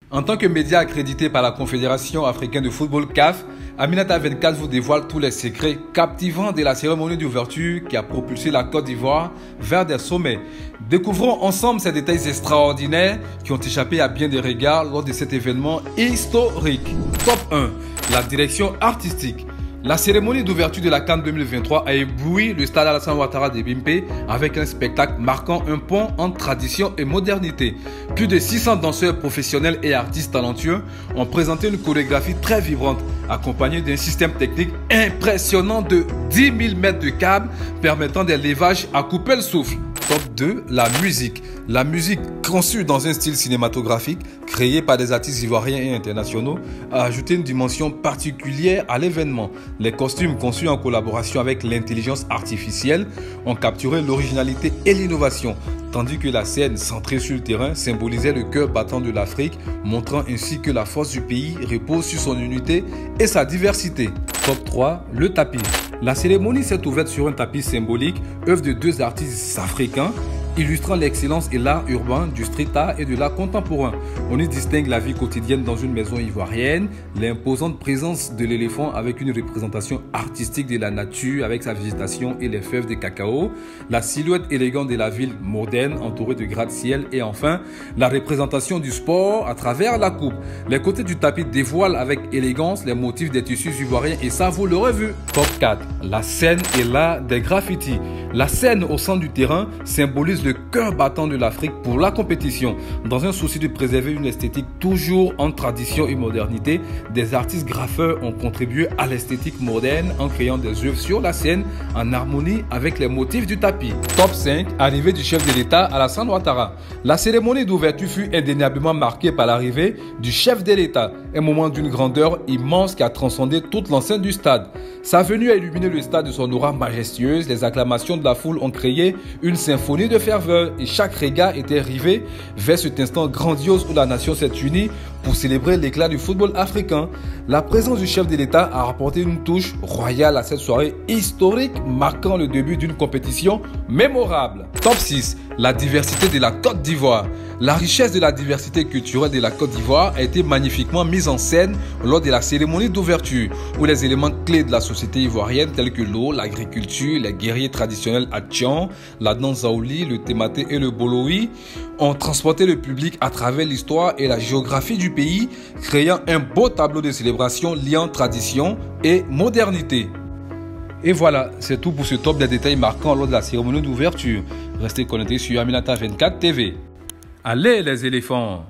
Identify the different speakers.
Speaker 1: En tant que média accrédité par la Confédération africaine de football CAF, Aminata 24 vous dévoile tous les secrets captivants de la cérémonie d'ouverture qui a propulsé la Côte d'Ivoire vers des sommets. Découvrons ensemble ces détails extraordinaires qui ont échappé à bien des regards lors de cet événement historique. Top 1. La direction artistique. La cérémonie d'ouverture de la CAN 2023 a ébloui le stade Alassane Ouattara de Bimpe avec un spectacle marquant un pont entre tradition et modernité. Plus de 600 danseurs professionnels et artistes talentueux ont présenté une chorégraphie très vibrante, accompagnée d'un système technique impressionnant de 10 000 mètres de câbles permettant des levages à couper le souffle. Top 2, la musique. La musique conçue dans un style cinématographique, créée par des artistes ivoiriens et internationaux, a ajouté une dimension particulière à l'événement. Les costumes conçus en collaboration avec l'intelligence artificielle ont capturé l'originalité et l'innovation, tandis que la scène centrée sur le terrain symbolisait le cœur battant de l'Afrique, montrant ainsi que la force du pays repose sur son unité et sa diversité. Top 3, le tapis. La cérémonie s'est ouverte sur un tapis symbolique, œuvre de deux artistes africains, illustrant l'excellence et l'art urbain du street art et de l'art contemporain. On y distingue la vie quotidienne dans une maison ivoirienne, l'imposante présence de l'éléphant avec une représentation artistique de la nature avec sa végétation et les fèves de cacao, la silhouette élégante de la ville moderne entourée de gratte-ciel et enfin la représentation du sport à travers la coupe. Les côtés du tapis dévoilent avec élégance les motifs des tissus ivoiriens et ça vous l'aurez vu. Top 4. La scène et l'art des graffitis. La scène au centre du terrain symbolise le cœur battant de l'Afrique pour la compétition. Dans un souci de préserver une esthétique toujours en tradition et modernité, des artistes graffeurs ont contribué à l'esthétique moderne en créant des œuvres sur la scène en harmonie avec les motifs du tapis. Top 5. Arrivée du chef de l'État Alassane Ouattara. La cérémonie d'ouverture fut indéniablement marquée par l'arrivée du chef de l'État, un moment d'une grandeur immense qui a transcendé toute l'enceinte du stade. Sa venue a illuminé le stade de son aura majestueuse, les acclamations de la foule ont créé une symphonie de ferveur et chaque regard était rivé vers cet instant grandiose où la nation s'est unie pour célébrer l'éclat du football africain. La présence du chef de l'État a apporté une touche royale à cette soirée historique marquant le début d'une compétition mémorable. Top 6. La diversité de la Côte d'Ivoire. La richesse de la diversité culturelle de la Côte d'Ivoire a été magnifiquement mise en scène lors de la cérémonie d'ouverture, où les éléments clés de la société ivoirienne tels que l'eau, l'agriculture, les guerriers traditionnels Atchian, la danse Zaouli, le Tématé et le Bolowi ont transporté le public à travers l'histoire et la géographie du pays, créant un beau tableau de célébration liant tradition et modernité. Et voilà, c'est tout pour ce top des détails marquants lors de la cérémonie d'ouverture. Restez connectés sur Aminata 24 TV. Allez les éléphants!